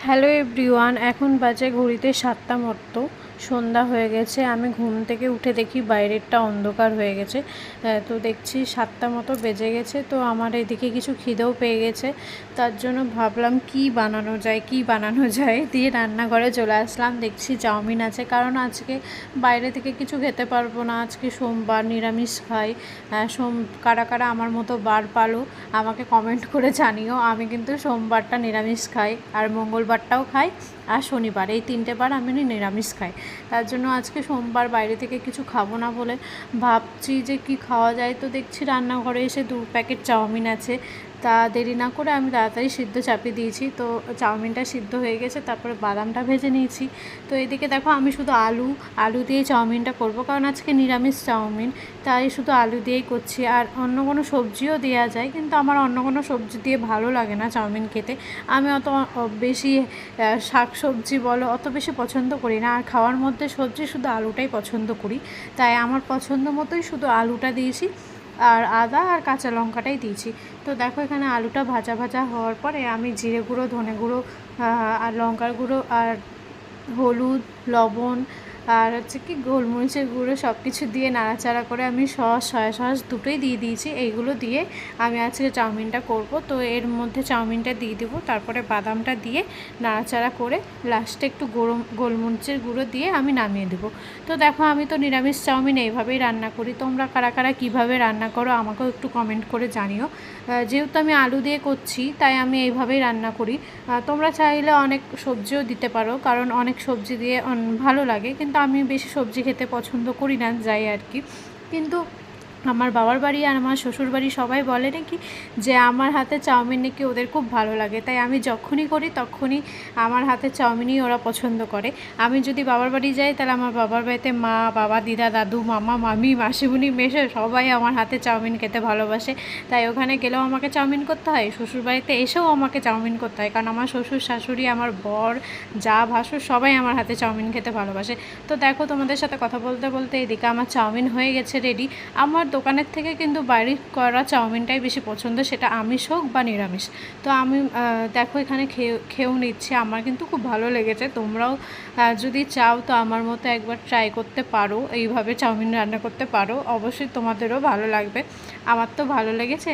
Hello everyone, এখন বাজে ঘড়িতে 7টা মতো, সন্ধ্যা হয়ে গেছে। আমি ঘুম থেকে উঠে দেখি বাইরেরটা অন্ধকার হয়ে গেছে। তো দেখছি 7টা মতো বেজে গেছে। তো আমার এদিকে কিছু খিদেও পেয়ে গেছে, তার জন্য ভাবলাম কি বানানো যায় দিয়ে রান্নাঘরে চলে আসলাম। দেখছি চাউমিন আছে, কারণ আজকে বাইরে থেকে কিছু খেতে পারবো না। আজকে সোমবার, নিরামিষ খাই। কারা কারা আমার মতো বার পালো আমাকে কমেন্ট করে জানিও। আমি কিন্তু সোমবারটা নিরামিষ খাই, আর মঙ্গলবারটাও খাই, আর শনিবার, এই 3টে বার আমি নিরামিষ খাই। তার জন্য আজকে সোমবার বাইরে থেকে কিছু খাবো না বলে ভাবছি যে কি খাওয়া যায়। তো দেখছি রান্নাঘরে এসে 2 প্যাকেট চাউমিন আছে। তা দেরি না করে আমি তাড়াতাড়ি সিদ্ধ চাপিয়ে দিয়েছি। তো চাউমিনটা সিদ্ধ হয়ে গেছে, তারপরে বাদামটা ভেজে নিয়েছি। তো এদিকে দেখো, আমি শুধু আলু দিয়ে চাউমিনটা করব, কারণ আজকে নিরামিষ চাউমিন, তাই শুধু আলু দিয়েই করছি। আর অন্য কোনো সবজিও দেওয়া যায়, কিন্তু আমার অন্য কোনো সবজি দিয়ে ভালো লাগে না চাউমিন খেতে। আমি অত বেশি শাক সবজি বলো অত বেশি পছন্দ করি না, আর খাওয়ার মধ্যে সবজি শুধু আলুটাই পছন্দ করি। তাই আমার পছন্দ মতোই শুধু আলুটা দিয়েছি, আর আদা আর কাঁচা লঙ্কাটাই দিয়েছি। তো দেখো, এখানে আলুটা ভাজা ভাজা হওয়ার পরে আমি জিরে গুঁড়ো, ধনে গুঁড়ো, আর লঙ্কার গুঁড়ো, আর হলুদ, লবণ, আর হচ্ছে কি গোলমরিচের গুঁড়ো সব কিছু দিয়ে নাড়াচাড়া করে আমি সয়া সস দুটোই দিয়ে দিয়েছি। এইগুলো দিয়ে আমি আজকে চাউমিনটা করব। তো এর মধ্যে চাউমিনটা দিয়ে দেবো, তারপরে বাদামটা দিয়ে নাড়াচাড়া করে লাস্টে একটু গোলমরিচের গুঁড়ো দিয়ে আমি নামিয়ে দেবো। তো দেখো, আমি তো নিরামিষ চাউমিন এইভাবেই রান্না করি। তোমরা কারা কারা কীভাবে রান্না করো আমাকেও একটু কমেন্ট করে জানিও। যেহেতু আমি আলু দিয়ে করছি, তাই আমি এইভাবেই রান্না করি। তোমরা চাইলে অনেক সবজিও দিতে পারো, কারণ অনেক সবজি দিয়ে ভালো লাগে, কিন্তু আমি বেশি সবজি খেতে পছন্দ করি না, যাই আর কি। কিন্তু আমার বাবার বাড়ি আর আমার শ্বশুর বাড়ি সবাই বলে নাকি যে আমার হাতে চাউমিন নাকি ওদের খুব ভালো লাগে। তাই আমি যখনই করি তখনই আমার হাতে চাউমিনই ওরা পছন্দ করে। আমি যদি বাবার বাড়ি যাই, তাহলে আমার বাবার বাড়িতে মা, বাবা, দিদা, দাদু, মামা, মামি, মাসিমুনি, মেশো সবাই আমার হাতে চাউমিন খেতে ভালোবাসে। তাই ওখানে গেলেও আমাকে চাউমিন করতে হয়, শ্বশুর বাড়িতে এসেও আমাকে চাউমিন করতে হয়, কারণ আমার শ্বশুর শাশুড়ি, আমার বর, যা ভাসুর সবাই আমার হাতে চাউমিন খেতে ভালোবাসে। তো দেখো, তোমাদের সাথে কথা বলতে বলতে এদিকে আমার চাউমিন হয়ে গেছে রেডি। আমার দোকানের থেকে কিন্তু বাড়ির করা চাউমিনটাই বেশি পছন্দ, সেটা আমিষ হোক বা নিরামিষ। তো আমি দেখো এখানে খেয়েও নিচ্ছি। আমার কিন্তু খুব ভালো লেগেছে। তোমরাও যদি চাও তো আমার মতো একবার ট্রাই করতে পারো, এইভাবে চাউমিন রান্না করতে পারো। অবশ্যই তোমাদেরও ভালো লাগবে, আমার তো ভালো লেগেছে।